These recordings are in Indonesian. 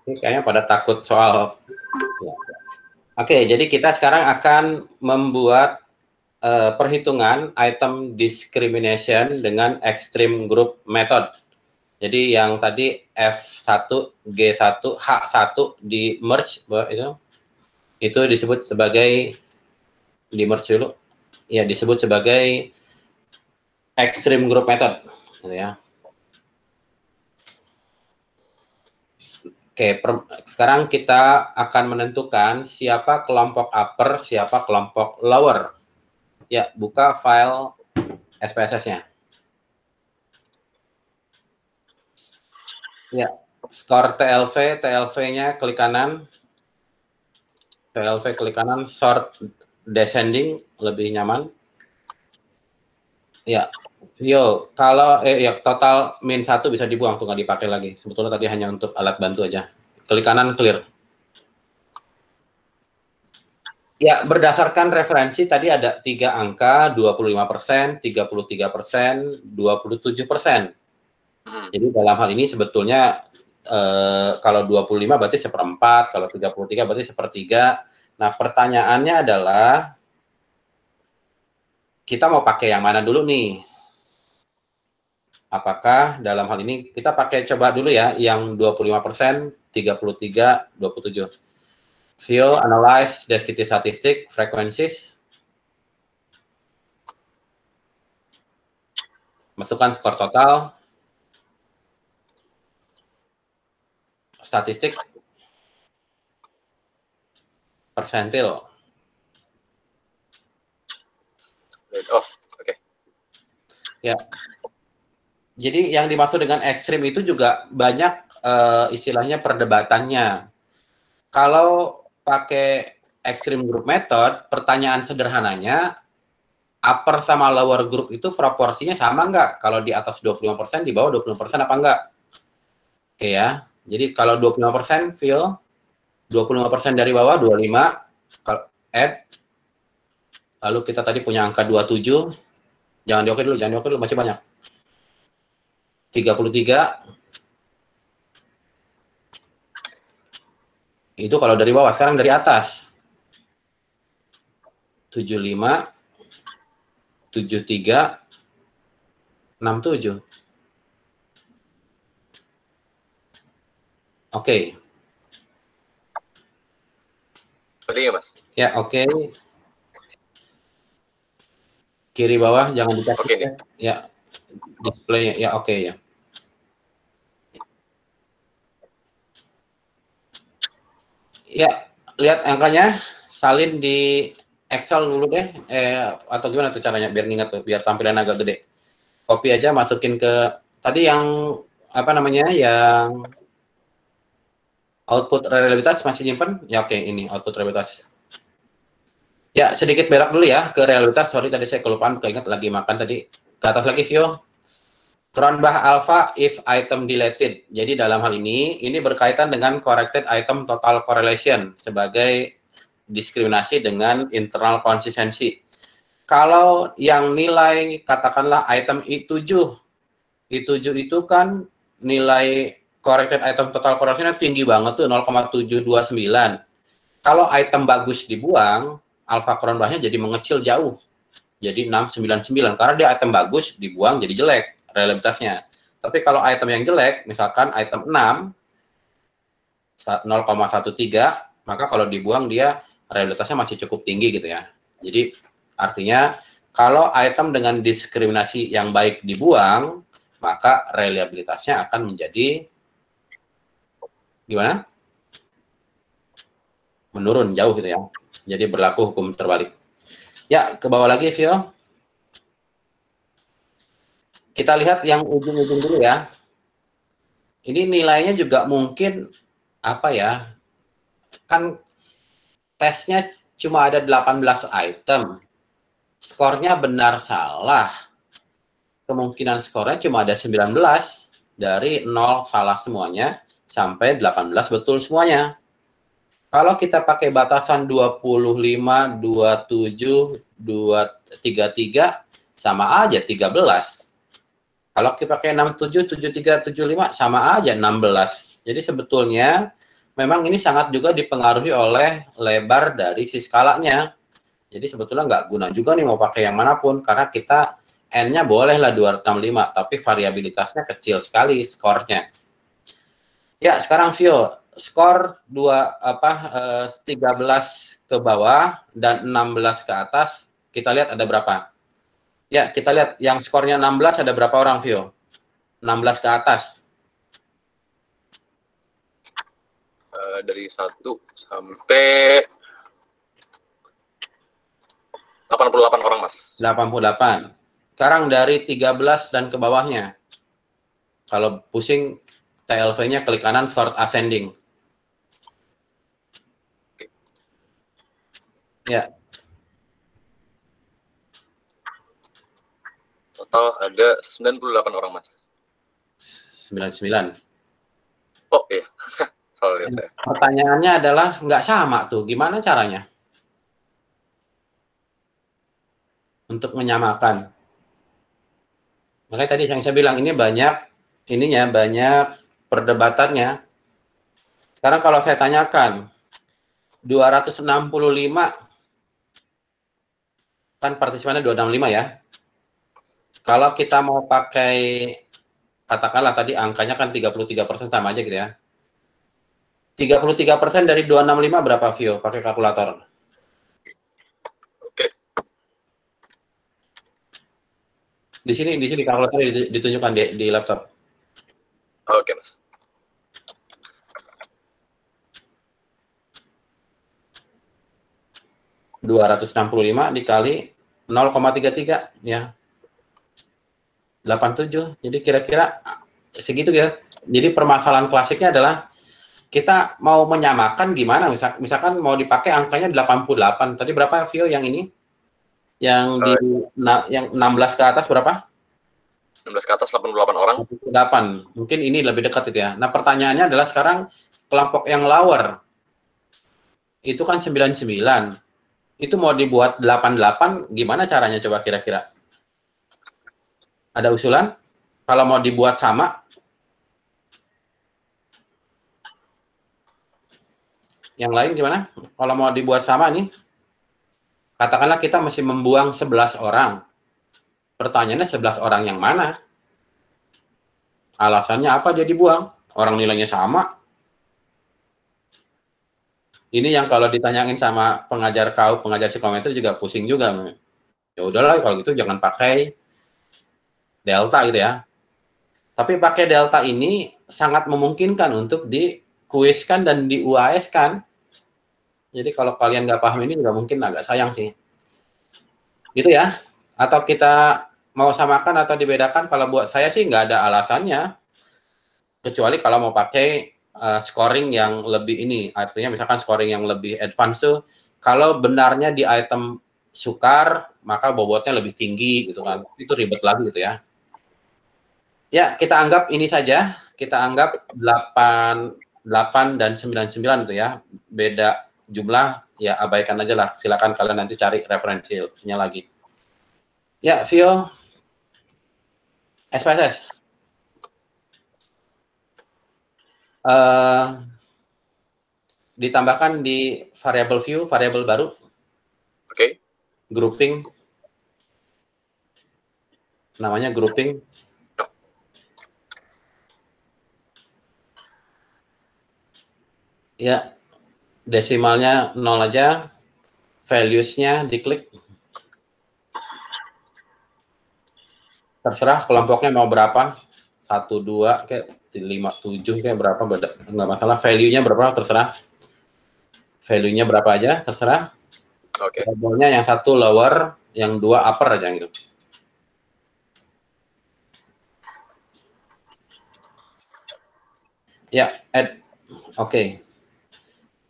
Ini kayaknya pada takut soal. Ya. Oke, jadi kita sekarang akan membuat perhitungan item discrimination dengan extreme group method. Jadi yang tadi F1, G1, H1 di merge itu disebut sebagai di merge dulu. Ya, disebut sebagai extreme group method, gitu ya. Oke, sekarang kita akan menentukan siapa kelompok upper, siapa kelompok lower. Ya, buka file SPSS-nya. Ya, skor TLV, TLV-nya klik kanan. TLV klik kanan, sort descending, lebih nyaman. Ya, yo, kalau ya total min 1 bisa dibuang, tuh nggak dipakai lagi. Sebetulnya tadi hanya untuk alat bantu aja. Klik kanan, clear. Ya, berdasarkan referensi tadi ada 3 angka, 25%, 33%, 27%. Jadi dalam hal ini sebetulnya kalau 25 berarti seperempat, kalau 33 berarti sepertiga. Nah, pertanyaannya adalah kita mau pakai yang mana dulu nih? Apakah dalam hal ini kita pakai coba dulu ya yang 25%, 33, 27. View, analyze, descriptive statistic, frequencies. Masukkan skor total. Statistik. Persentil. Oh, oke. Ya. Jadi yang dimaksud dengan ekstrim itu juga banyak istilahnya perdebatannya. Kalau pakai extreme group method, pertanyaan sederhananya, upper sama lower group itu proporsinya sama nggak? Kalau di atas 25%, di bawah 20% apa enggak? Oke ya. Jadi kalau 25% fill, 25% dari bawah 25, add. Lalu kita tadi punya angka 27. Jangan di oke dulu, masih banyak. 33. Itu kalau dari bawah, sekarang dari atas. 75, 73, 67. Oke. Seperti ya, Mas? Ya, oke. Kiri bawah, jangan dikasih. Oke, nih. Ya, display ya, oke ya. Ya, lihat angkanya, salin di Excel dulu deh, atau gimana tuh caranya biar ingat tuh, biar tampilan agak gede. Copy aja, masukin ke tadi yang apa namanya, yang output reliabilitas masih nyimpen? Ya oke, ini output reliabilitas. Ya, sedikit belok dulu ya ke reliabilitas. Sorry tadi saya kelupaan, keinget lagi makan tadi. Ke atas lagi view. Cronbach alpha if item deleted. Jadi dalam hal ini berkaitan dengan corrected item total correlation sebagai diskriminasi dengan internal konsistensi. Kalau yang nilai katakanlah item I7 itu kan nilai corrected item total correlation tinggi banget tuh 0,729. Kalau item bagus dibuang, alpha Cronbachnya jadi mengecil jauh. Jadi 699 karena dia item bagus dibuang jadi jelek reliabilitasnya. Tapi kalau item yang jelek, misalkan item 6 0,13, maka kalau dibuang dia reliabilitasnya masih cukup tinggi gitu ya. Jadi artinya kalau item dengan diskriminasi yang baik dibuang, maka reliabilitasnya akan menjadi gimana? Menurun jauh gitu ya. Jadi berlaku hukum terbalik. Ya, ke bawah lagi, Vio. Kita lihat yang ujung-ujung dulu ya. Ini nilainya juga mungkin apa ya? Kan tesnya cuma ada 18 item. Skornya benar salah. Kemungkinan skornya cuma ada 19 dari 0 salah semuanya sampai 18 betul semuanya. Kalau kita pakai batasan 25, 27, 233 sama aja 13. Kalau kita pakai 67, 73, 75 sama aja 16. Jadi sebetulnya memang ini sangat juga dipengaruhi oleh lebar dari si skalanya. Jadi sebetulnya nggak guna juga nih mau pakai yang manapun, karena kita N-nya bolehlah 265, tapi variabilitasnya kecil sekali skornya. Ya, sekarang Vio, skor 13 ke bawah dan 16 ke atas, kita lihat ada berapa? Ya, kita lihat yang skornya 16 ada berapa orang, Vio? 16 ke atas. Dari 1 sampai 88 orang, Mas. 88. Sekarang dari 13 dan ke bawahnya. Kalau pusing, TLV-nya klik kanan, sort ascending. Ya. Total ada 98 orang, Mas. 99. Oh, iya. Salah lihat saya. Pertanyaannya adalah, nggak sama tuh. Gimana caranya? Untuk menyamakan. Makanya tadi yang saya bilang, ini banyak perdebatannya. Sekarang kalau saya tanyakan, 265, kan partisipannya 265 ya. Kalau kita mau pakai, katakanlah tadi angkanya kan 33% sama aja gitu ya. 33% dari 265 berapa, Vio? Pakai kalkulator. Oke. Di sini kalkulator ditunjukkan di laptop. Oke, Mas. .265 dikali 0,33 ya. 87. Jadi kira-kira segitu ya. Jadi permasalahan klasiknya adalah kita mau menyamakan gimana? Misalkan mau dipakai angkanya 88. Tadi berapa, Vio, yang ini? Yang yang 16 ke atas berapa? 16 ke atas 88 orang. 8. Mungkin ini lebih dekat itu ya. Nah, pertanyaannya adalah sekarang kelompok yang lower itu kan 99. Itu mau dibuat 88, gimana caranya coba kira-kira? Ada usulan? Kalau mau dibuat sama, yang lain gimana? Kalau mau dibuat sama nih, katakanlah kita mesti membuang 11 orang. Pertanyaannya 11 orang yang mana? Alasannya apa dia dibuang? Orang nilainya sama. Ini yang kalau ditanyain sama pengajar psikometri juga pusing juga. Ya udahlah kalau gitu jangan pakai delta gitu ya. Tapi pakai delta ini sangat memungkinkan untuk dikuiskan dan di UAS kan. Jadi kalau kalian nggak paham ini juga mungkin agak sayang sih. Gitu ya. Atau kita mau samakan atau dibedakan, kalau buat saya sih nggak ada alasannya. Kecuali kalau mau pakai scoring yang lebih ini, artinya misalkan scoring yang lebih advance tuh, kalau benarnya di item sukar, maka bobotnya lebih tinggi gitu kan. Itu ribet lagi gitu ya. Ya, kita anggap ini saja, kita anggap 8 dan 99 itu ya. Beda jumlah, ya abaikan aja lah. Silakan kalian nanti cari referensinya lagi. Ya, Vio, SPSS. Ditambahkan di variable view, variable baru. Oke. Grouping. Namanya grouping. Ya, desimalnya 0 aja. Values-nya diklik. Terserah kelompoknya mau berapa. 1, 2, kayak 5, 7, kayak berapa, nggak masalah. Value-nya berapa, terserah. Value-nya berapa aja, terserah. Oke. Variabelnya yang 1 lower, yang 2 upper aja gitu. Ya, add. Oke.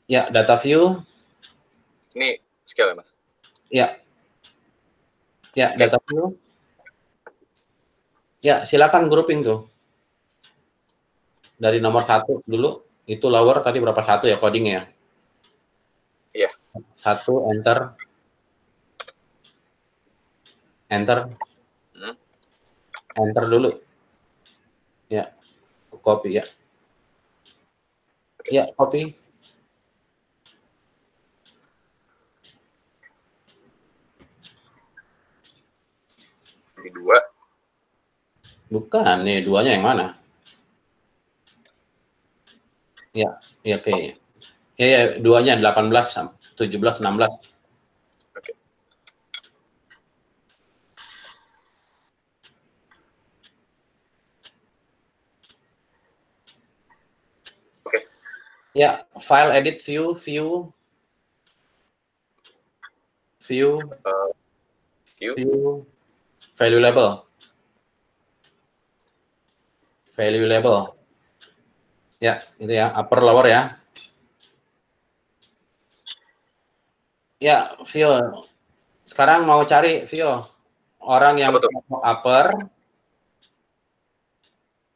Ya, data view. Ini scale ya, Mas? Ya. Ya, data view. Ya, silakan grouping tuh. Dari nomor 1 dulu, itu lower tadi berapa, 1 ya codingnya? Iya. 1, enter. Enter. Enter dulu. Ya, copy ya. Ya, copy. Bukan, nih duanya yang mana? Ya, ya oke. Ya, duanya 18, 17, 16. Oke. Oke. Ya, file edit view View. value label. Ya, itu ya, upper lower ya. Ya, view. Sekarang mau cari view orang yang upper,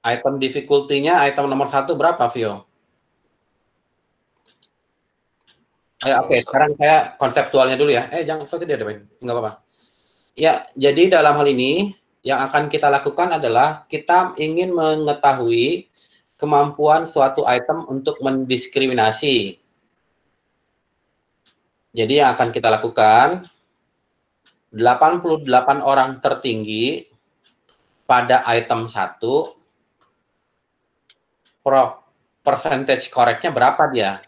item difficulty-nya item nomor 1 berapa view? Oke, sekarang saya konseptualnya dulu ya. Jangan, kok tidak ada, nggak apa-apa. Ya, jadi dalam hal ini yang akan kita lakukan adalah kita ingin mengetahui kemampuan suatu item untuk mendiskriminasi. Jadi yang akan kita lakukan 88 orang tertinggi pada item 1 percentage correct-nya berapa dia.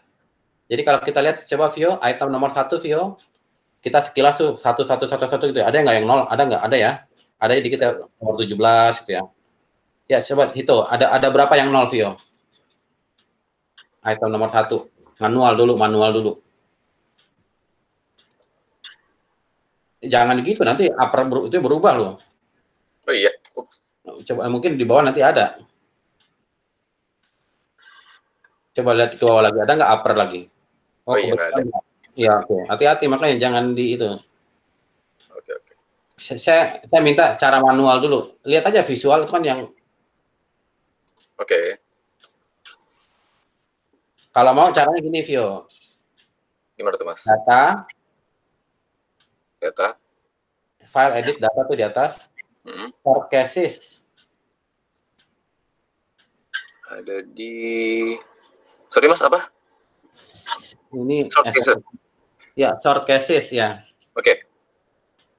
Jadi kalau kita lihat coba view item nomor 1 view kita sekilas tuh 1111 gitu. Ada nggak yang 0? Ada nggak? Ada ya. Ada dikit ya, nomor 17 gitu ya. Ya coba hitung, ada berapa yang 0 view? Item nomor 1. Manual dulu. Jangan gitu, nanti upper itu berubah loh. Oh iya. Ups. Coba mungkin di bawah nanti ada. Coba lihat ke bawah lagi, ada nggak upper lagi? Oh iya, nggak ada. Ya, oke. Hati-hati, makanya jangan di itu. Oke. Saya minta cara manual dulu. Lihat aja visual itu kan yang. Oke. Kalau mau caranya gini, Vio. Gimana tuh, Mas? Data. File edit data tuh di atas. For cases. Ada di... Sorry, Mas, apa? Ini short cases. Ya, short cases ya. Oke.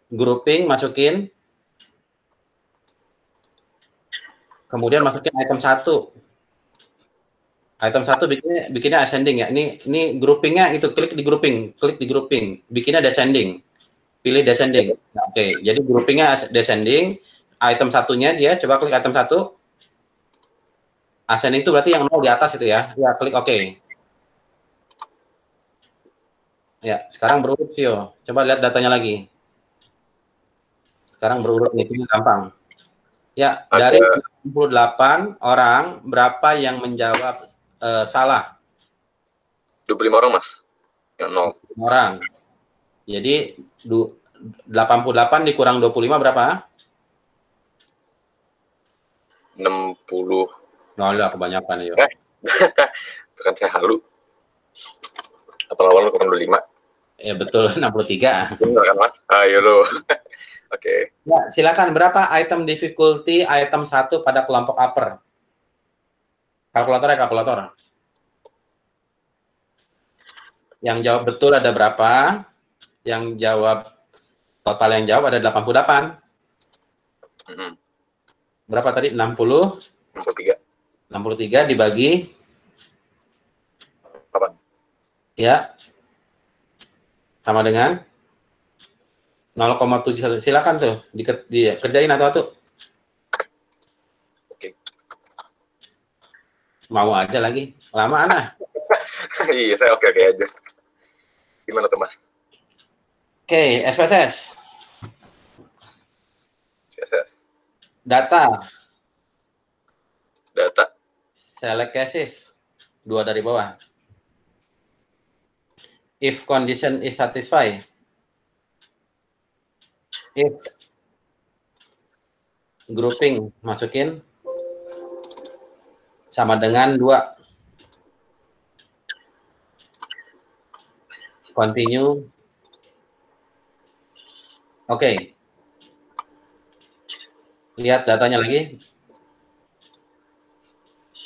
Grouping masukin. Kemudian masukin item 1. Item 1 bikinnya ascending ya. Ini groupingnya itu klik di grouping. Bikinnya descending. Pilih descending. Oke, jadi groupingnya descending. Item satunya dia coba klik item 1. Ascending itu berarti yang 0 di atas itu ya. Ya, klik oke. Ya, sekarang berurut view. Coba lihat datanya lagi. Sekarang berurut nih, ini gampang. Ya, dari 68 orang, berapa yang menjawab salah? 25 orang, Mas. Yang 0. Orang. Jadi 88 dikurang 25 berapa? 60. Lah, kebanyakan ya. Kan saya halu. 88 kurang 25. Ya betul, 63. Benar kan, Mas? Ayo lo. Oke. Ya, silakan berapa item difficulty item 1 pada kelompok upper? Kalkulator. Yang jawab betul ada berapa? Yang jawab total yang jawab ada 88. Berapa tadi? 60? 63 dibagi 8. Ya. Sama dengan 0,7. Silakan tuh dikerjain atau Oke. Mau aja lagi. Lama nah. Iya, saya oke aja. Gimana tuh, Mas? Oke, SPSS. Data. Select cases. 2 dari bawah. If condition is satisfied. If grouping masukin sama dengan 2. Continue. Oke. Lihat datanya lagi.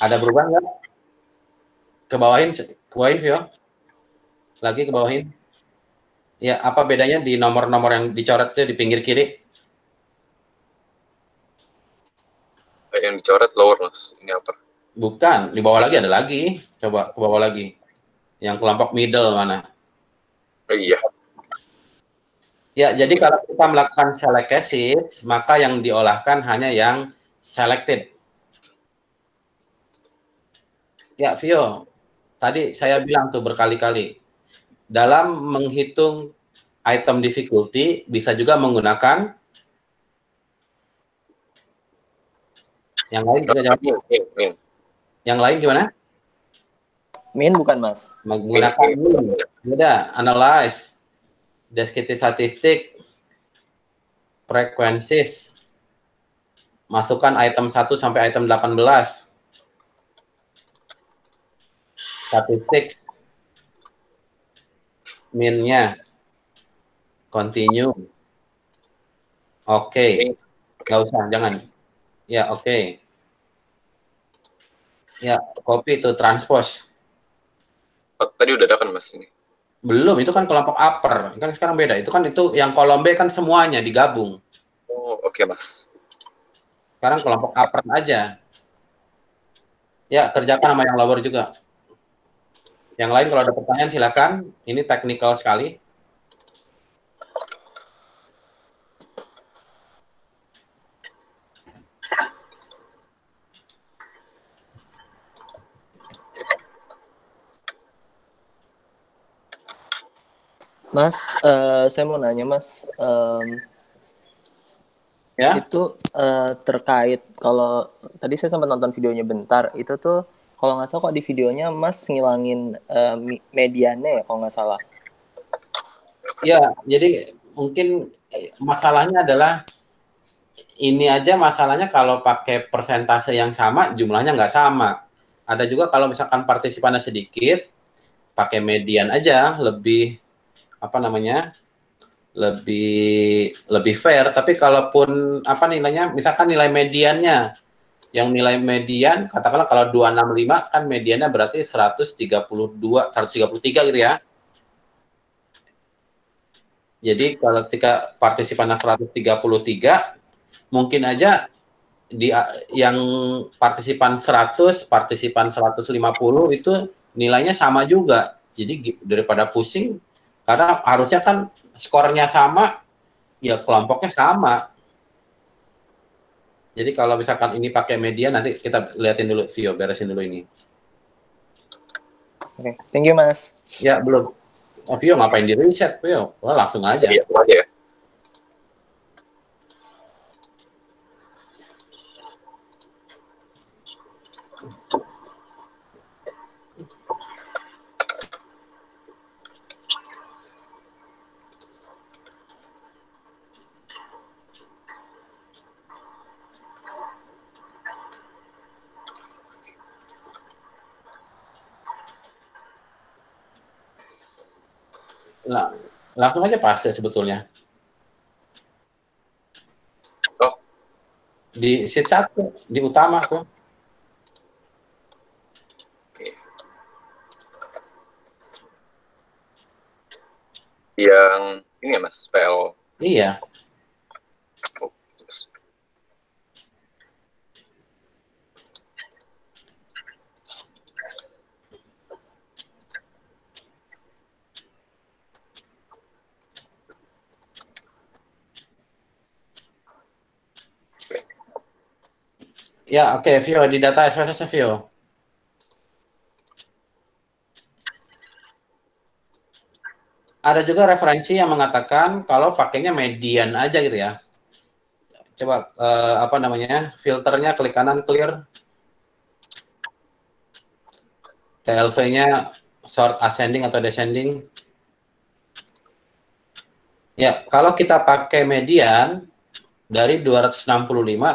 Ada berubah nggak? Ke bawahin Vio. Lagi ke bawahin. Ya, apa bedanya di nomor-nomor yang dicoret itu di pinggir kiri? Kayak yang dicoret lower, Mas. Ini upper. Bukan, di bawah lagi ada lagi. Coba ke bawah lagi. Yang kelompok middle mana? Iya. Ya, jadi kalau kita melakukan select cases, maka yang diolahkan hanya yang selected. Ya, Vio, tadi saya bilang tuh berkali-kali, dalam menghitung item difficulty, bisa juga menggunakan yang lain kita jawab. Min. Yang lain gimana? Min bukan, Mas. Menggunakan min. Beda, analyze, descriptive statistik, frequencies, masukkan item 1 sampai item 18. Statistik, min-nya, continue. Oke. Nggak usah, jangan. Ya, oke. Ya, copy to transpose. Oh, tadi udah ada kan, Mas, ini? Belum, itu kan kelompok upper. Kan sekarang beda. Itu kan itu yang kolom B kan semuanya digabung. Oh, oke, Mas. Sekarang kelompok upper aja. Ya, kerjakan sama yang lower juga. Yang lain kalau ada pertanyaan silakan. Ini teknikal sekali. Mas, saya mau nanya, Mas. Ya. Itu terkait, kalau tadi saya sempat nonton videonya bentar, itu tuh kalau nggak salah kok di videonya Mas ngilangin mediannya ya kalau nggak salah. Ya, jadi mungkin masalahnya adalah ini aja masalahnya kalau pakai persentase yang sama, jumlahnya nggak sama. Ada juga kalau misalkan partisipannya sedikit, pakai median aja, lebih apa namanya, lebih fair. Tapi kalaupun apa nilainya, misalkan nilai mediannya, yang nilai median katakanlah kalau 265 kan mediannya berarti 132, 133 gitu ya. Jadi kalau ketika partisipannya 133, mungkin aja di yang partisipan 100, partisipan 150 itu nilainya sama juga. Jadi daripada pusing, karena harusnya kan skornya sama, ya kelompoknya sama. Jadi kalau misalkan ini pakai median, nanti kita liatin dulu, Vio, beresin dulu ini. Oke, thank you, Mas. Ya, belum. Oh, Vio ngapain di reset, Vio? Wah, langsung aja. Iya, aja ya. Nah, langsung aja paste sebetulnya. Oh. Di sheet 1, di utama tuh. Yang ini ya, Mas, PL. Iya. Oh. Ya, oke, Vio, di data SPSS, Vio. Ada juga referensi yang mengatakan kalau pakainya median aja gitu ya. Coba apa namanya, filternya klik kanan clear. TLV-nya sort ascending atau descending. Ya, kalau kita pakai median dari 265,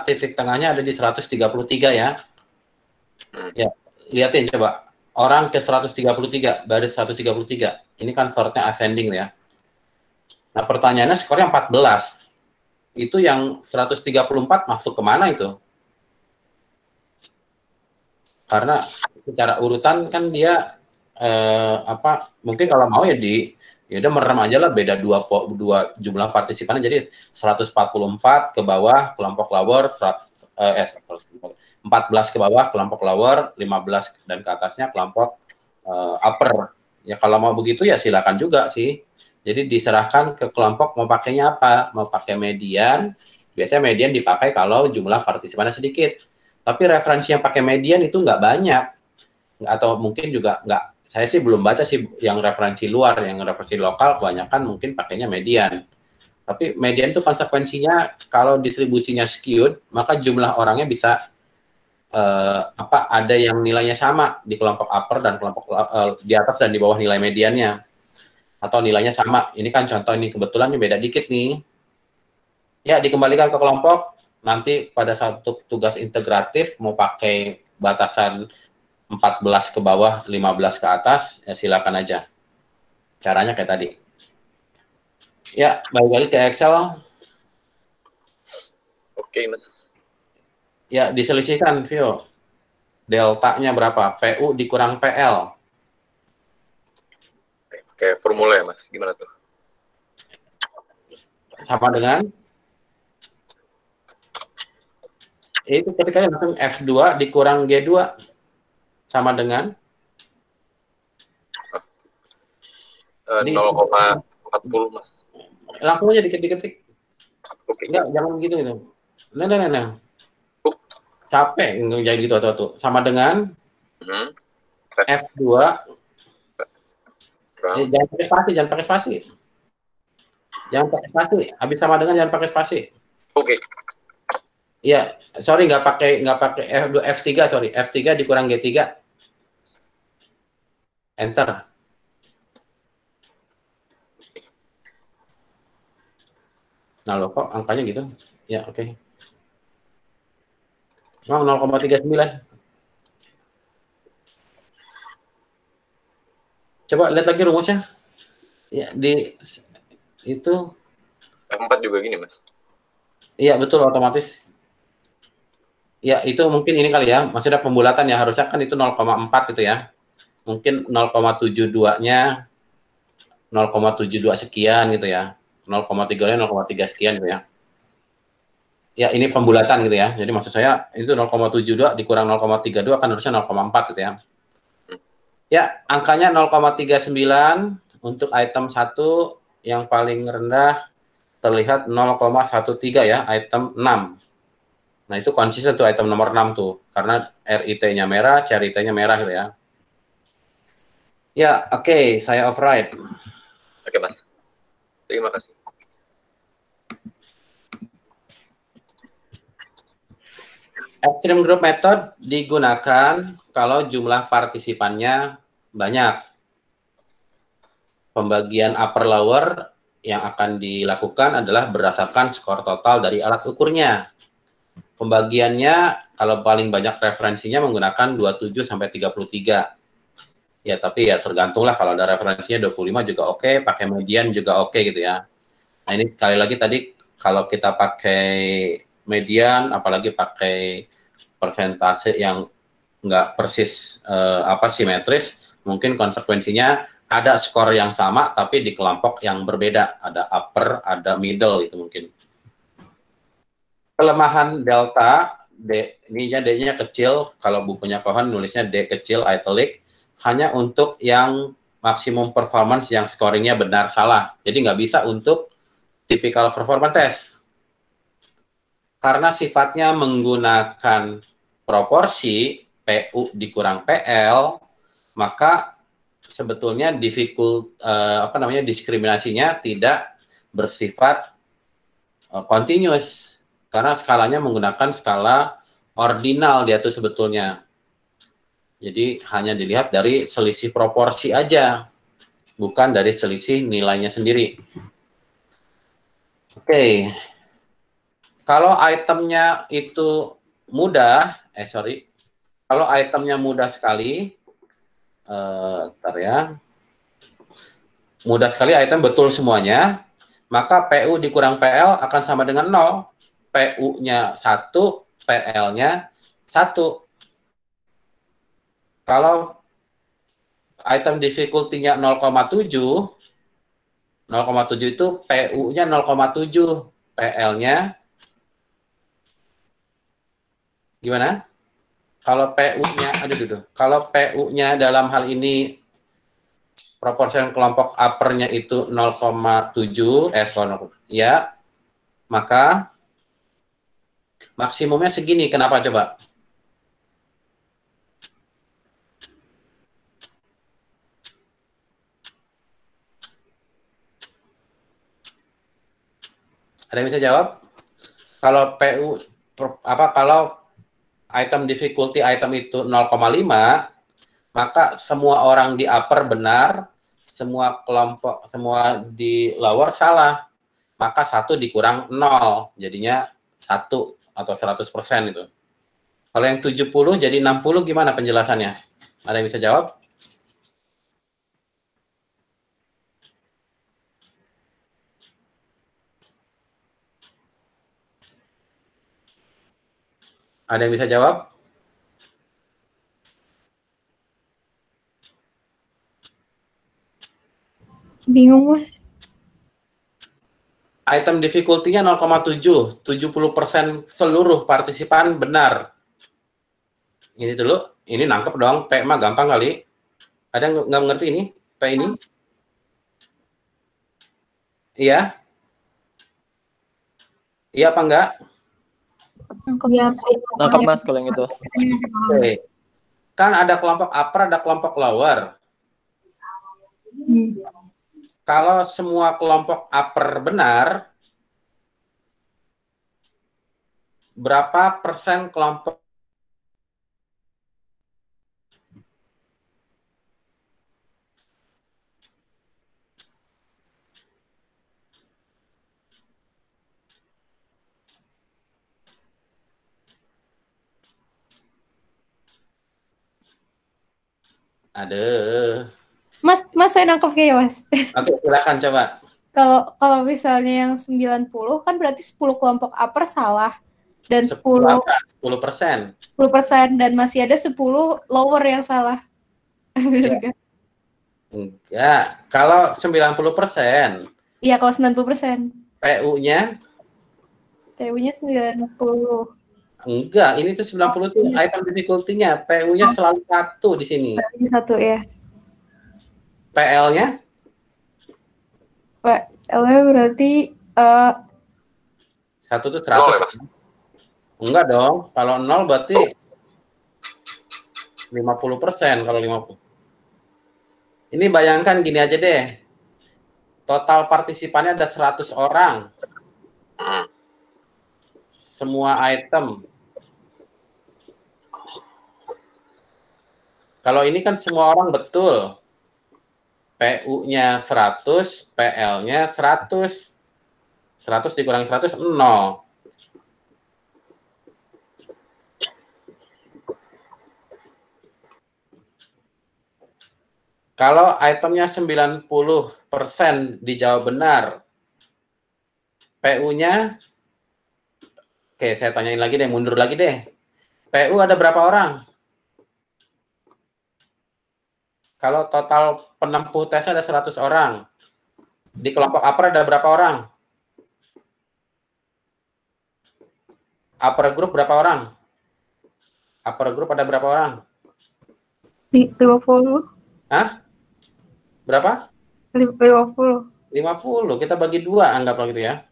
titik tengahnya ada di 133 ya. Ya, lihatin coba. Orang ke 133, baris 133. Ini kan sortnya ascending ya. Nah, pertanyaannya skornya 14. Itu yang 134 masuk kemana itu? Karena secara urutan kan dia mungkin kalau mau ya Ya udah merem aja lah, beda dua jumlah partisipan, jadi 144 ke bawah kelompok lower, 14 ke bawah kelompok lower, 15 dan ke atasnya kelompok upper. Ya kalau mau begitu ya silakan juga sih. Jadi diserahkan ke kelompok mau pakainya apa, mau pakai median. Biasanya median dipakai kalau jumlah partisipannya sedikit. Tapi referensi yang pakai median itu nggak banyak, atau mungkin juga nggak. Saya sih belum baca sih yang referensi luar, yang referensi lokal kebanyakan mungkin pakainya median. Tapi median itu konsekuensinya kalau distribusinya skewed, maka jumlah orangnya bisa ada yang nilainya sama di kelompok upper dan kelompok di atas dan di bawah nilai mediannya, atau nilainya sama. Ini kan contoh ini kebetulan ini beda dikit nih. Ya dikembalikan ke kelompok. Nanti pada satu tugas integratif mau pakai batasan 14 ke bawah, 15 ke atas, ya silakan aja. Caranya kayak tadi. Ya, balik lagi ke Excel. Oke, Mas. Ya, diselisihkan, Vio. Deltanya berapa? PU dikurang PL. Kayak formula ya, Mas. Gimana tuh? Sama dengan? Itu ketika langsung F2 dikurang G2. Sama dengan? 0,40, Mas. Langsung aja dikit-dikit. Oke. Enggak, jangan begitu gitu. Nah. Capek jadi gitu atau sama dengan F2. Jangan pakai spasi, jangan pakai spasi. Jangan pakai spasi. Habis sama dengan jangan pakai spasi. Oke. Iya, sorry nggak pakai F2, F3, sorry. F3 dikurang G3. Enter. Nah, loh kok angkanya gitu? Ya, oke. Memang 0,39. Coba lihat lagi rumusnya. Ya, di itu F4 juga gini, Mas. Iya, betul, otomatis. Ya, itu mungkin ini kali ya. Maksudnya pembulatan ya, harusnya kan itu 0,4 itu ya. Mungkin 0,72-nya 0,72 sekian gitu ya. 0,3-nya 0,3 sekian gitu ya. Ya, ini pembulatan gitu ya. Jadi maksud saya itu 0,72 dikurang 0,32 kan harusnya 0,4 gitu ya. Ya, angkanya 0,39 untuk item 1 yang paling rendah terlihat 0,13 ya, item 6. Nah, itu konsisten tuh item nomor 6 tuh. Karena RIT-nya merah, CRIT-nya merah gitu ya. Ya, oke, saya override. Oke, Mas. Terima kasih. Extreme group method digunakan kalau jumlah partisipannya banyak. Pembagian upper lower yang akan dilakukan adalah berdasarkan skor total dari alat ukurnya. Pembagiannya kalau paling banyak referensinya menggunakan 27 sampai 33. Ya, tapi ya tergantunglah, kalau ada referensinya 25 juga oke, pakai median juga oke gitu ya. Nah, ini sekali lagi tadi kalau kita pakai median, apalagi pakai persentase yang nggak persis simetris, mungkin konsekuensinya ada skor yang sama tapi di kelompok yang berbeda, ada upper, ada middle itu mungkin. Kelemahan delta, D-nya kecil, kalau bukunya Cohen nulisnya D kecil italic, hanya untuk yang maksimum performance yang scoringnya benar salah. Jadi nggak bisa untuk typical performance test. Karena sifatnya menggunakan proporsi PU dikurang PL, maka sebetulnya diskriminasinya tidak bersifat continuous, karena skalanya menggunakan skala ordinal dia tuh sebetulnya. Jadi hanya dilihat dari selisih proporsi aja, bukan dari selisih nilainya sendiri. Oke. Kalau itemnya itu mudah, kalau itemnya mudah sekali, bentar ya, mudah sekali item betul semuanya, maka PU dikurang PL akan sama dengan 0. PU-nya 1, PL-nya 1. Kalau item difficulty-nya 0,7, 0,7 itu PU-nya 0,7, PL-nya gimana? Kalau PU-nya, kalau PU-nya dalam hal ini proporsional kelompok upper-nya itu 0,7, ya, maka maksimumnya segini. Kenapa coba? Ada yang bisa jawab? Kalau PU kalau item difficulty item itu 0,5, maka semua orang di upper benar, semua kelompok semua di lower salah. Maka 1 dikurang 0, jadinya 1 atau 100% itu. Kalau yang 70 jadi 60 gimana penjelasannya? Ada yang bisa jawab? Ada yang bisa jawab? Bingung, Mas. Item difficulty-nya 0,7, 70% seluruh partisipan benar. Ini dulu, ini nangkep dong, P mah gampang kali. Ada yang nggak ngerti ini? P ini? Iya? Iya apa enggak? Nangkep Mas kalau yang itu. Oke. Kan ada kelompok upper, ada kelompok lower. Kalau semua kelompok upper benar, berapa persen kelompok Mas, saya nangkep kayaknya, Mas. Oke, silakan coba. Kalau misalnya yang 90 kan berarti 10 kelompok upper salah dan 10% dan masih ada 10 lower yang salah. Ya. Enggak, kalau 90%. Iya, kalau 90%. PU-nya? PU-nya 90. Enggak, ini tuh 90 tuh item difficulty-nya. PU-nya selalu 1 di sini. 1 ya. PL-nya? PL-nya berarti 1 tuh 100. Enggak dong, kalau 0 berarti 50% kalau 50. Ini bayangkan gini aja deh. Total partisipannya ada 100 orang. Semua item. Kalau ini kan semua orang betul. PU-nya 100, PL-nya 100. 100 dikurangi 100, 0. Kalau itemnya 90% dijawab benar, PU-nya, oke saya tanyain lagi deh, mundur lagi deh. PU ada berapa orang? Kalau total penempuh tes ada 100 orang. Di kelompok upper ada berapa orang? Upper group berapa orang? Upper group ada berapa orang? 50. Hah? Berapa? 50. 50. Kita bagi 2, anggaplah gitu ya.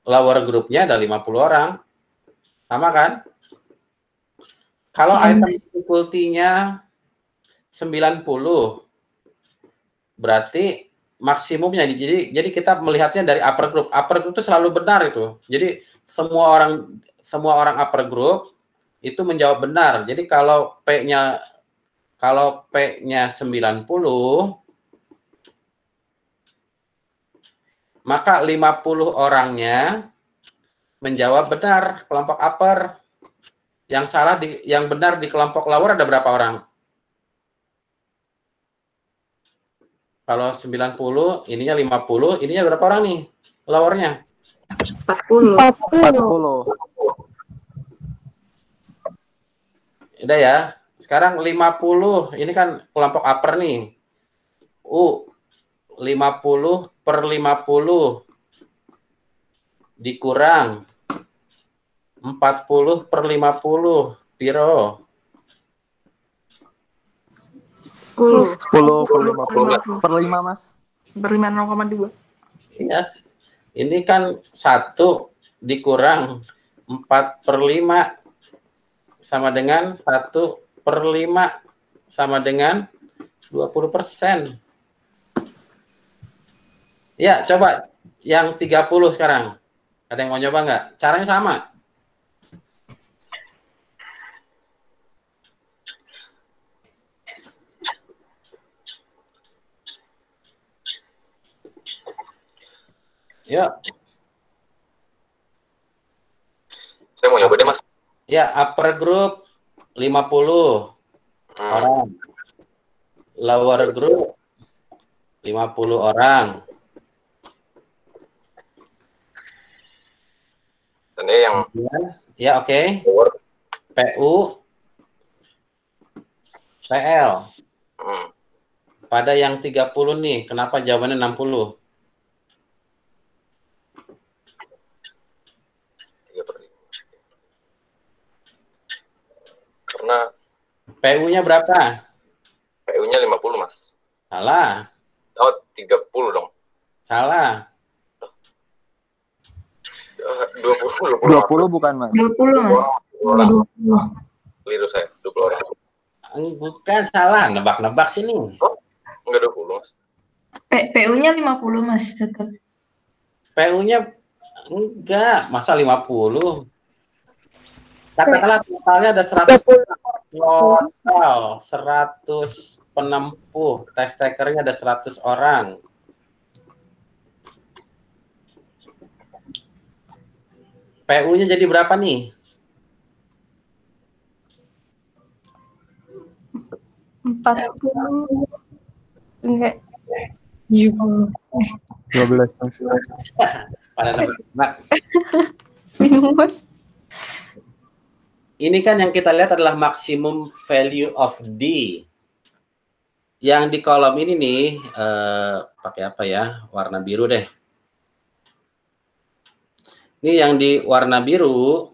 Lower grupnya ada 50 orang. Sama kan? Kalau item difficulty-nya 90, berarti maksimumnya. Jadi kita melihatnya dari upper group. Upper group itu selalu benar itu. Jadi semua orang upper group itu menjawab benar. Jadi kalau P-nya 90, maka 50 orangnya menjawab benar kelompok upper. Yang benar di kelompok lower ada berapa orang? Kalau 90, ininya 50, ininya berapa orang nih? Lowernya? 40. Udah ya. Sekarang 50, ini kan kelompok upper nih. 50 per 50 dikurang 40 per 50, piro? 10. 10 per 50 per 5 Mas. 0,2. Iya, ini kan 1 dikurang 4 per 5 sama dengan 1 per 5 sama dengan 20%. Ya, coba yang 30 sekarang. Ada yang mau nyoba nggak? Caranya sama. Yuk. Saya mau nyoba deh, Mas. Ya, upper group 50 orang. Lower group 50 orang. Dan ini yang Ya, oke. lower. PU PL. Pada yang 30 nih, kenapa jawabannya 60? 3 per 5. Karena PU-nya berapa? PU-nya 50, Mas. Salah. Oh, 30 dong. Salah. 20 bukan Mas. 20, Mas. Orang. 20. Keliru saya, 20 orang. Bukan, salah. Nebak-nebak sini. Enggak 20, Mas. PU-nya 50, Mas, tetap. PU-nya enggak, masa 50? Katakanlah totalnya ada 100 total 100 penempuh, test takernya ada 100 orang. PU-nya jadi berapa nih? 40. Enggak. 70. 12 Mas. Pada nebak. Bingung, Mas. Ini kan yang kita lihat adalah maximum value of D. Yang di kolom ini nih, pakai apa ya? Warna biru deh. Ini yang di warna biru,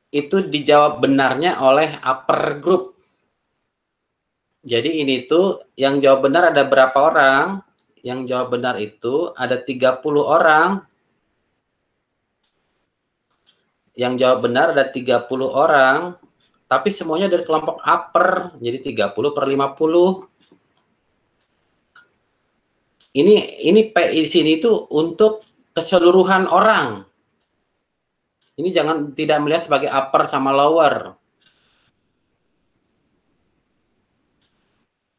itu dijawab benarnya oleh upper group. Jadi ini tuh, yang jawab benar ada berapa orang? Yang jawab benar itu ada 30 orang. Yang jawab benar ada 30 orang, tapi semuanya dari kelompok upper, jadi 30 per 50. Ini P di sini itu untuk keseluruhan orang. Ini jangan tidak melihat sebagai upper sama lower.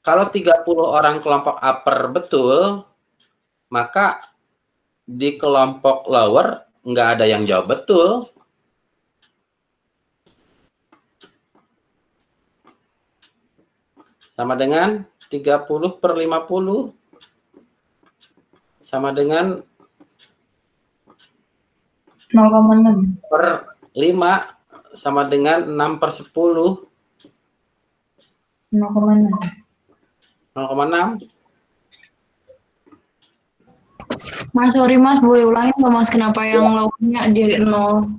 Kalau 30 orang kelompok upper betul, maka di kelompok lower nggak ada yang jawab betul. Sama dengan 30 per 50. Sama dengan 0,6. per 5. Sama dengan 6 per 10. 0,6. 0,6. Mas, sorry Mas, boleh ulangin nggak Mas, kenapa yang lawannya jadi 0?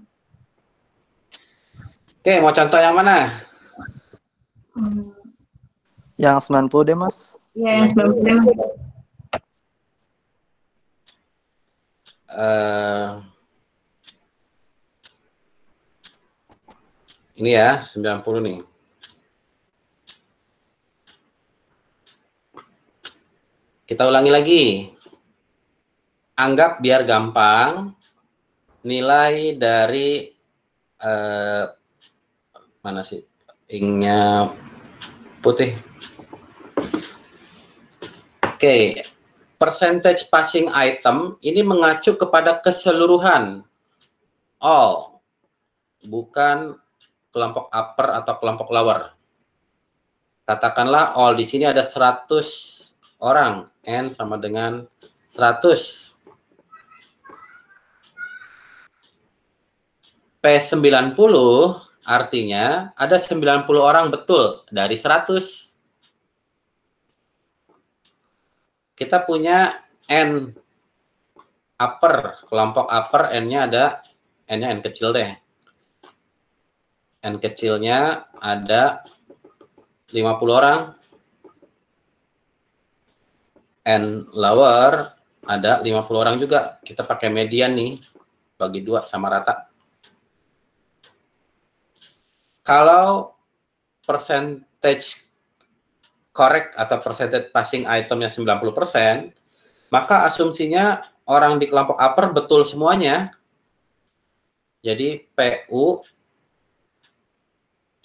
Oke, mau contoh yang mana? Yang 90 deh Mas. Iya, yang 90 Mas. Ini ya, 90 nih. Kita ulangi lagi. Anggap biar gampang, nilai dari mana sih inknya putih. Oke, percentage passing item ini mengacu kepada keseluruhan, all, bukan kelompok upper atau kelompok lower. Katakanlah all di sini ada 100 orang, N sama dengan 100. P90 artinya ada 90 orang betul dari 100. kita punya N upper, kelompok upper N-nya ada, N-nya N kecil deh. N kecilnya ada 50 orang. N lower ada 50 orang juga. Kita pakai median nih, bagi 2 sama rata. Kalau percentage correct atau percentage passing itemnya 90%, maka asumsinya orang di kelompok upper betul semuanya. Jadi PU,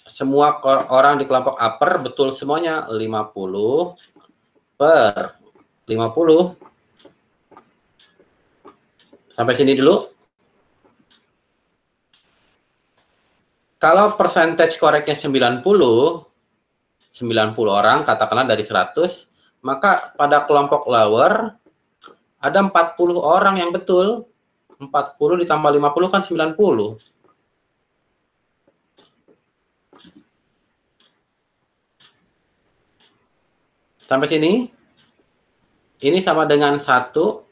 semua orang di kelompok upper betul semuanya, 50 per 50. Sampai sini dulu. Kalau percentage correctnya 90 orang, katakanlah dari 100, maka pada kelompok lower ada 40 orang yang betul. 40 ditambah 50 kan 90. Sampai sini? Ini sama dengan 1,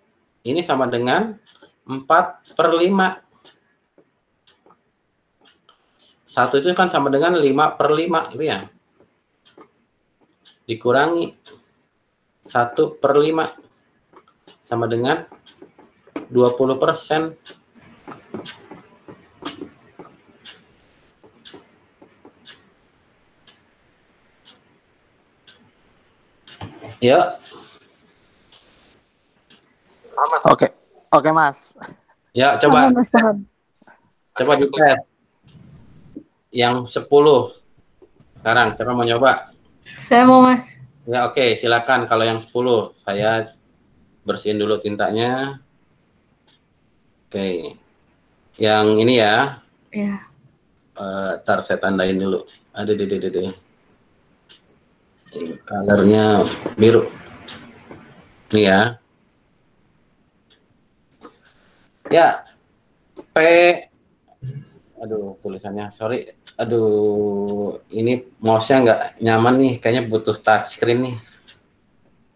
ini sama dengan 4/5. 1 itu kan sama dengan 5/5, itu ya. Dikurangi 1/5 sama dengan 20%. Ya. Oke Mas. Ya, coba. Paham, Mas, paham. Coba dites. Yang 10. Sekarang, siapa mau nyoba? Saya mau, Mas. Ya, oke, silakan. Kalau yang 10, saya bersihin dulu tintanya. Oke. Yang ini ya. Iya. Ntar saya tandain dulu. Ada deh. Colornya biru. Ini ya. Ya, P. Aduh, tulisannya. Sorry. Aduh, ini mouse-nya nggak nyaman nih. Kayaknya butuh touchscreen nih.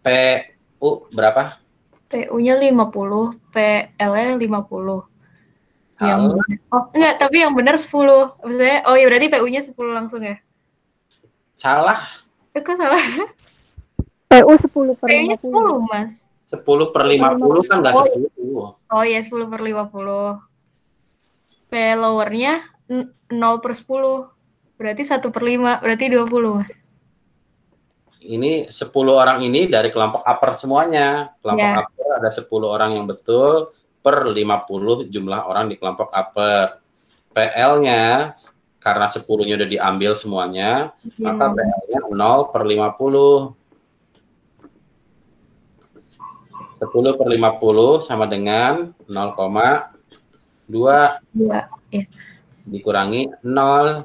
PU berapa? PU-nya 50, PL-nya 50. Yang enggak, tapi yang benar 10. Maksudnya, oh ya berarti PU-nya 10 langsung ya? Salah. Kok salah? PU 10 per PU-nya 50. 10, Mas. 10 per 50 kan nggak 10. Oh iya, 10 per 50. P lower-nya 0 per 10. Berarti 1 per 5. Berarti 20, Mas. Ini 10 orang ini dari kelompok upper semuanya. Kelompok upper ada 10 orang yang betul per 50 jumlah orang di kelompok upper. PL-nya karena 10-nya udah diambil semuanya, maka PL-nya 0 per 50. 10 per 50 sama dengan 0,2. Dikurangi 0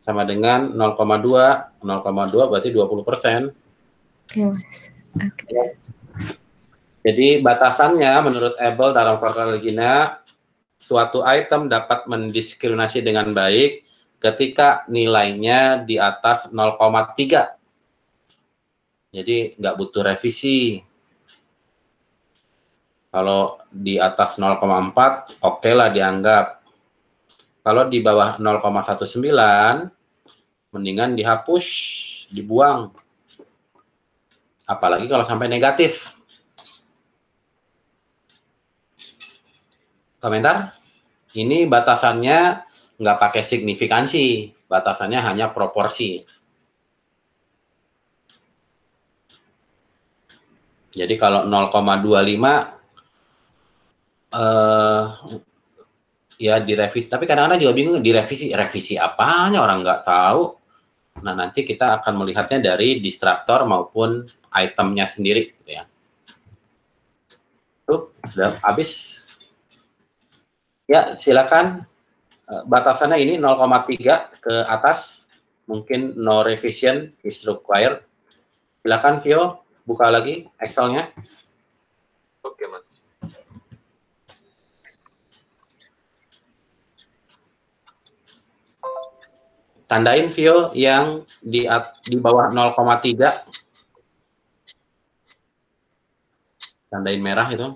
sama dengan 0,2. 0,2 berarti 20%. Oke, Mas. Oke. Jadi batasannya menurut Abel dalam faktor Regina, suatu item dapat mendiskriminasi dengan baik ketika nilainya di atas 0,3. Jadi nggak butuh revisi. Kalau di atas 0,4, oke lah dianggap. Kalau di bawah 0,19, mendingan dihapus, dibuang. Apalagi kalau sampai negatif. Komentar? Ini batasannya nggak pakai signifikansi, batasannya hanya proporsi. Jadi kalau 0,25 ya direvisi, tapi kadang-kadang juga bingung revisi apanya, orang nggak tahu. Nah, nanti kita akan melihatnya dari distraktor maupun itemnya sendiri gitu ya. Tuh, sudah habis. Ya, silakan. Batasannya ini 0,3 ke atas, mungkin no revision is required. Silakan Vio, buka lagi Excel-nya. Oke, Mas. Tandain Vio yang di bawah 0,3. Tandain merah itu.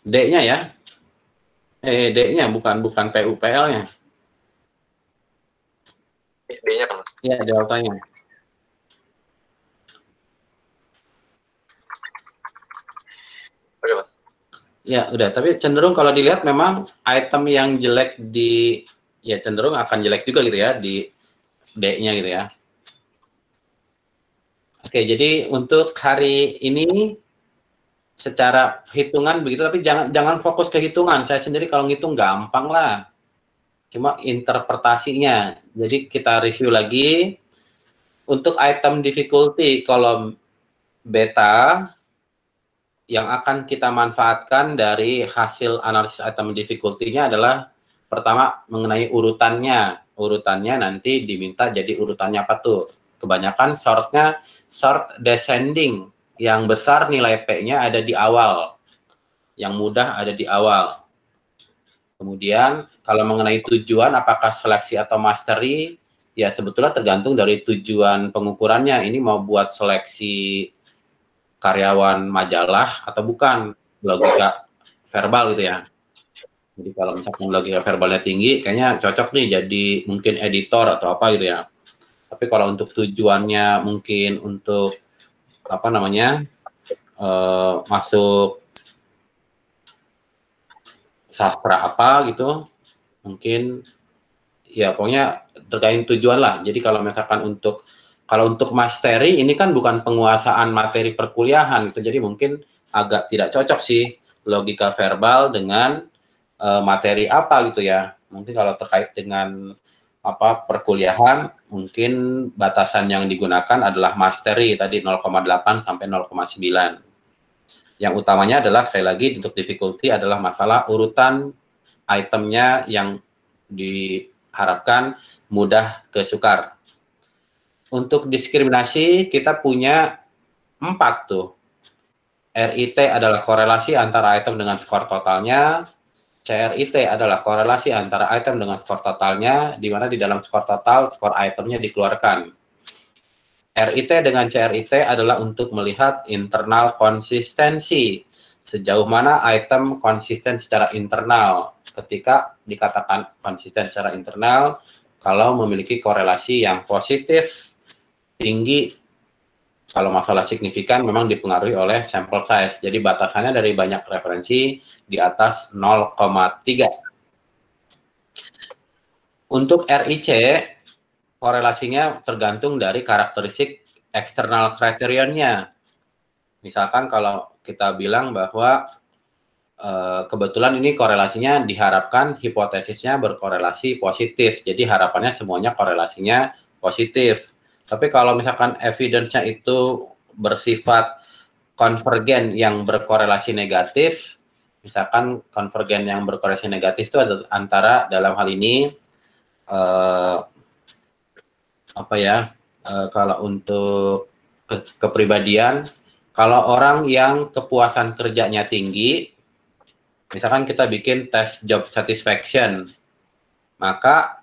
D-nya ya. D-nya bukan PUPL-nya. D-nya kan? Iya, deltanya. Oke, Mas. Ya, udah. Tapi cenderung kalau dilihat memang item yang jelek ya cenderung akan jelek juga gitu ya di D-nya gitu ya. Oke, jadi untuk hari ini secara hitungan begitu, tapi jangan fokus ke hitungan. Saya sendiri kalau ngitung gampang lah. Cuma interpretasinya. Jadi kita review lagi. Untuk item difficulty kolom beta yang akan kita manfaatkan dari hasil analisis item difficulty-nya adalah pertama mengenai urutannya. Urutannya nanti diminta jadi urutannya apa tuh? Kebanyakan sortnya sort descending. Yang besar nilai P-nya ada di awal. Yang mudah ada di awal. Kemudian kalau mengenai tujuan apakah seleksi atau mastery, ya sebetulnya tergantung dari tujuan pengukurannya. Ini mau buat seleksi karyawan majalah atau bukan, logika verbal gitu ya. Jadi kalau misalkan logika verbalnya tinggi, kayaknya cocok nih jadi mungkin editor atau apa gitu ya. Tapi kalau untuk tujuannya mungkin untuk apa namanya masuk sastra apa gitu, mungkin ya pokoknya terkait tujuan lah. Jadi kalau misalkan untuk mastery ini kan bukan penguasaan materi perkuliahan gitu, jadi mungkin agak tidak cocok sih logika verbal dengan materi apa gitu ya. Mungkin kalau terkait dengan apa perkuliahan, mungkin batasan yang digunakan adalah mastery tadi 0,8 sampai 0,9. Yang utamanya adalah sekali lagi untuk difficulty adalah masalah urutan itemnya yang diharapkan mudah ke sukar. Untuk diskriminasi kita punya 4 tuh. RIT adalah korelasi antara item dengan skor totalnya. CRIT adalah korelasi antara item dengan skor totalnya, di mana di dalam skor total skor itemnya dikeluarkan. RIT dengan CRIT adalah untuk melihat internal konsistensi. Sejauh mana item konsisten secara internal. Ketika dikatakan konsisten secara internal, kalau memiliki korelasi yang positif, tinggi, kalau masalah signifikan memang dipengaruhi oleh sample size. Jadi batasannya dari banyak referensi di atas 0,3. Untuk RIC, korelasinya tergantung dari karakteristik eksternal kriterionnya. Misalkan kalau kita bilang bahwa kebetulan ini korelasinya diharapkan hipotesisnya berkorelasi positif. Jadi harapannya semuanya korelasinya positif. Tapi kalau misalkan evidence-nya itu bersifat konvergen yang berkorelasi negatif, misalkan konvergen yang berkorelasi negatif itu antara dalam hal ini kalau untuk kepribadian, kalau orang yang kepuasan kerjanya tinggi, misalkan kita bikin tes job satisfaction, maka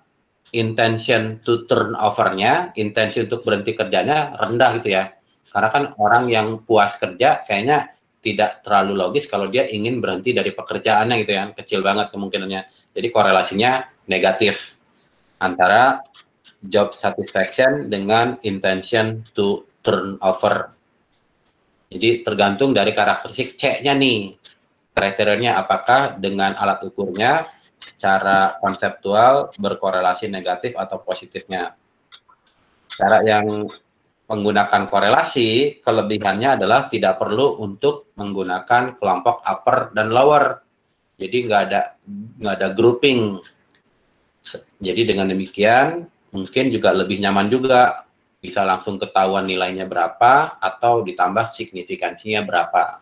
intention to turn over-nya, intensi untuk berhenti kerjanya rendah gitu ya. Karena kan orang yang puas kerja kayaknya tidak terlalu logis kalau dia ingin berhenti dari pekerjaannya gitu ya. Kecil banget kemungkinannya. Jadi korelasinya negatif antara job satisfaction dengan intention to turn over. Jadi tergantung dari karakteristik C-nya nih. Kriterianya apakah dengan alat ukurnya secara konseptual berkorelasi negatif atau positifnya. Cara yang menggunakan korelasi, kelebihannya adalah tidak perlu untuk menggunakan kelompok upper dan lower. Jadi nggak ada grouping. Jadi dengan demikian mungkin juga lebih nyaman juga, bisa langsung ketahuan nilainya berapa atau ditambah signifikansinya berapa.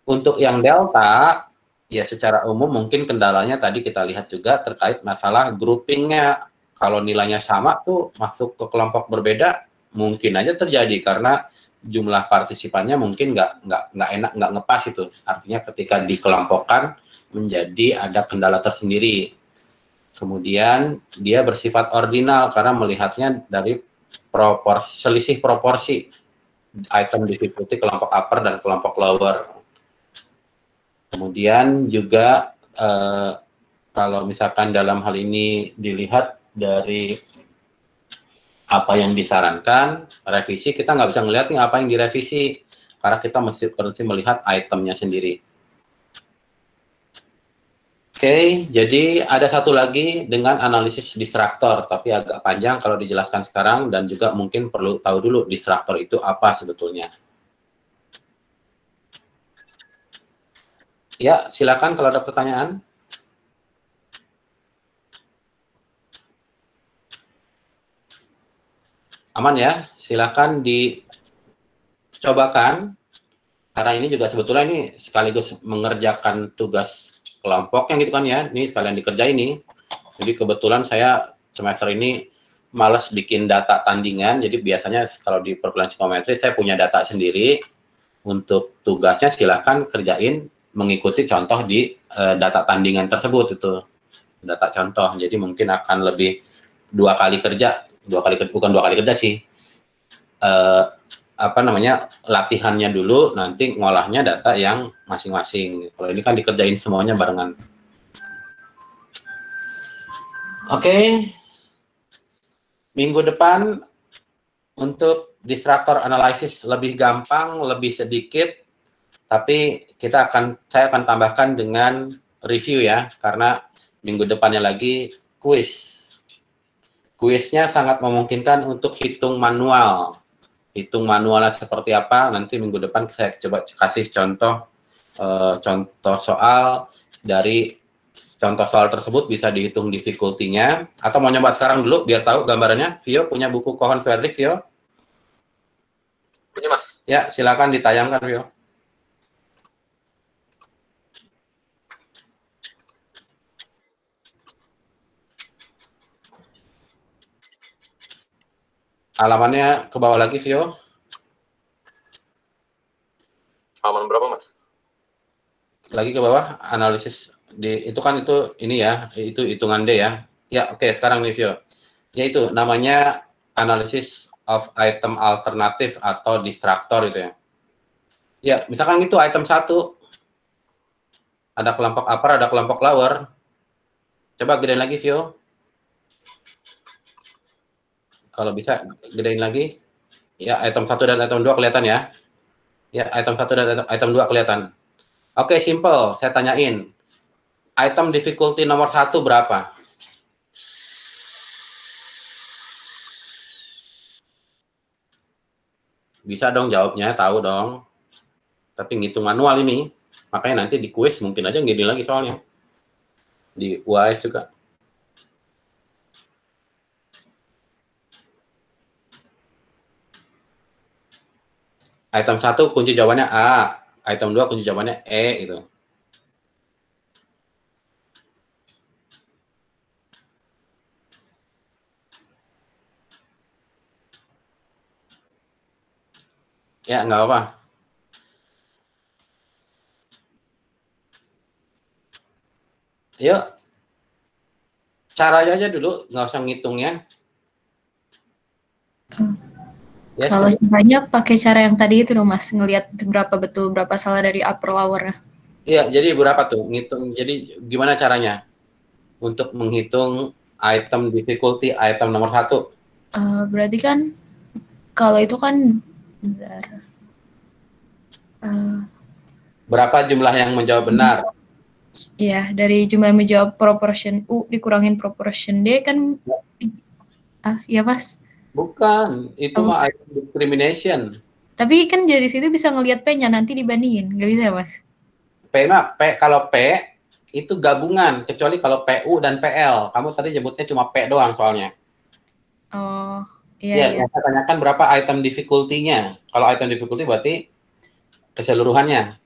Untuk yang delta, ya secara umum mungkin kendalanya tadi kita lihat juga terkait masalah groupingnya. Kalau nilainya sama tuh masuk ke kelompok berbeda mungkin aja terjadi karena jumlah partisipannya mungkin nggak enak, nggak ngepas itu. Artinya ketika dikelompokkan menjadi ada kendala tersendiri. Kemudian dia bersifat ordinal karena melihatnya dari selisih proporsi item difficulty kelompok upper dan kelompok lower. Kemudian juga kalau misalkan dalam hal ini dilihat dari apa yang disarankan, revisi, kita nggak bisa ngelihat nih apa yang direvisi, karena kita mesti melihat itemnya sendiri. Oke, jadi ada satu lagi dengan analisis distraktor, tapi agak panjang kalau dijelaskan sekarang, dan juga mungkin perlu tahu dulu distraktor itu apa sebetulnya. Ya, silakan kalau ada pertanyaan. Aman ya, silakan dicobakan, karena ini juga sebetulnya ini sekaligus mengerjakan tugas kelompoknya gitu kan ya, ini sekalian dikerjain nih. Jadi kebetulan saya semester ini males bikin data tandingan, jadi biasanya kalau di perkuliahan psikometri saya punya data sendiri, untuk tugasnya silahkan kerjain mengikuti contoh di data tandingan tersebut, itu data contoh, jadi mungkin akan lebih bukan dua kali kerja sih, latihannya dulu, nanti ngolahnya data yang masing-masing. Kalau ini kan dikerjain semuanya barengan. Oke. Minggu depan untuk distraktor analysis lebih gampang, lebih sedikit, tapi saya akan tambahkan dengan review ya, karena minggu depannya lagi kuis. Kuisnya sangat memungkinkan untuk hitung manual. Hitung manualnya seperti apa, nanti minggu depan saya coba kasih contoh soal. Dari contoh soal tersebut bisa dihitung difficulty-nya. Atau mau nyoba sekarang dulu biar tahu gambarannya. Vio punya buku Cohen-Verlick, Vio? Punya, Mas. Ya, silakan ditayangkan, Vio. Halamannya ke bawah lagi, Vio. Halaman berapa, Mas? Lagi ke bawah, analisis itu kan itu ini ya, itu hitungan D ya. Ya, oke, sekarang nih, Vio. Ya itu namanya analysis of item alternatif atau distraktor itu ya. Ya, misalkan itu item 1. Ada kelompok upper, ada kelompok lower. Coba gedein lagi, Vio. Kalau bisa gedein lagi. Ya, item 1 dan item 2 kelihatan ya. Ya, item 1 dan item 2 kelihatan. Oke, simple. Saya tanyain. Item difficulty nomor 1 berapa? Bisa dong jawabnya, tahu dong. Tapi ngitung manual ini. Makanya nanti di kuis mungkin aja gedein lagi soalnya. Di UAS juga. Item 1 kunci jawabannya A, item 2 kunci jawabannya E gitu. Ya, nggak apa-apa. Yuk, caranya aja dulu, nggak usah ngitungnya. Yes, kalau caranya pakai cara yang tadi itu dong Mas, ngelihat berapa salah dari upper lower-nya. Iya, jadi berapa tuh ngitung? Jadi gimana caranya untuk menghitung item difficulty item nomor 1? Berarti kan kalau itu kan berapa jumlah yang menjawab benar? Iya, dari jumlah yang menjawab proportion U dikurangin proportion D kan. Ya Mas. Bukan, itu mah item discrimination. Tapi kan dari situ bisa ngelihat P-nya, nanti dibandingin. Nggak bisa ya, Mas? Kalau P itu gabungan, kecuali kalau PU dan PL. Kamu tadi nyebutnya cuma P doang soalnya. Oh, iya. Ya, saya tanyakan berapa item difficulty-nya. Kalau item difficulty berarti keseluruhannya.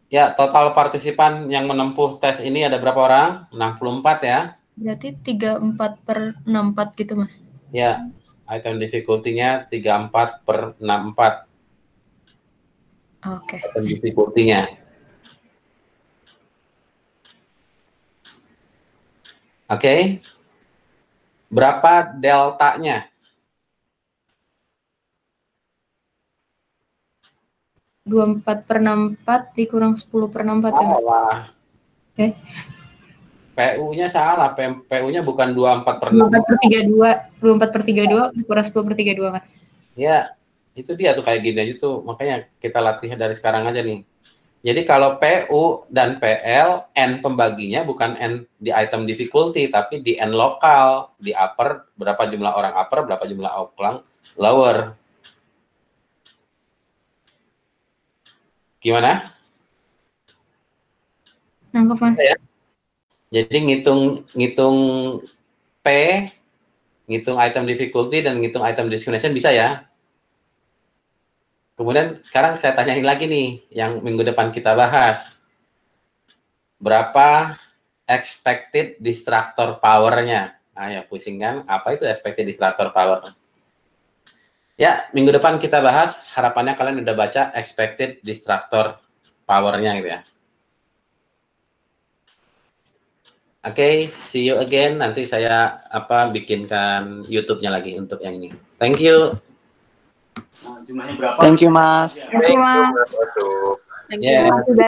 Ya, total partisipan yang menempuh tes ini ada berapa orang? 64 ya. Berarti 34/64 gitu, Mas. Ya, item difficulty-nya 34/64. Oke. Item difficulty-nya. Oke. Berapa deltanya? 24/64 dikurang 10/64 ya, Mas? Salah. Oke. PU-nya salah. PU-nya bukan 24/64. 24/32 dikurang 10/32, Mas. Ya, itu dia tuh kayak gini aja tuh. Makanya kita latih dari sekarang aja nih. Jadi kalau PU dan PL, N pembaginya bukan N di item difficulty, tapi di N lokal. Di upper, berapa jumlah orang upper, berapa jumlah orang lower. Gimana? Nangkep, Mas. Ya. Jadi ngitung P, ngitung item difficulty, dan ngitung item discrimination bisa ya. Kemudian sekarang saya tanyain lagi nih, yang minggu depan kita bahas. Berapa expected distractor power-nya? Ayo pusing kan, apa itu expected distractor power? Ya, minggu depan kita bahas, harapannya kalian udah baca expected distractor power-nya gitu ya. Oke, see you again. Nanti saya bikinkan YouTube-nya lagi untuk yang ini. Thank you. Jumlahnya berapa? Thank you, Mas. Terima kasih, Mas. Waduh. Yeah.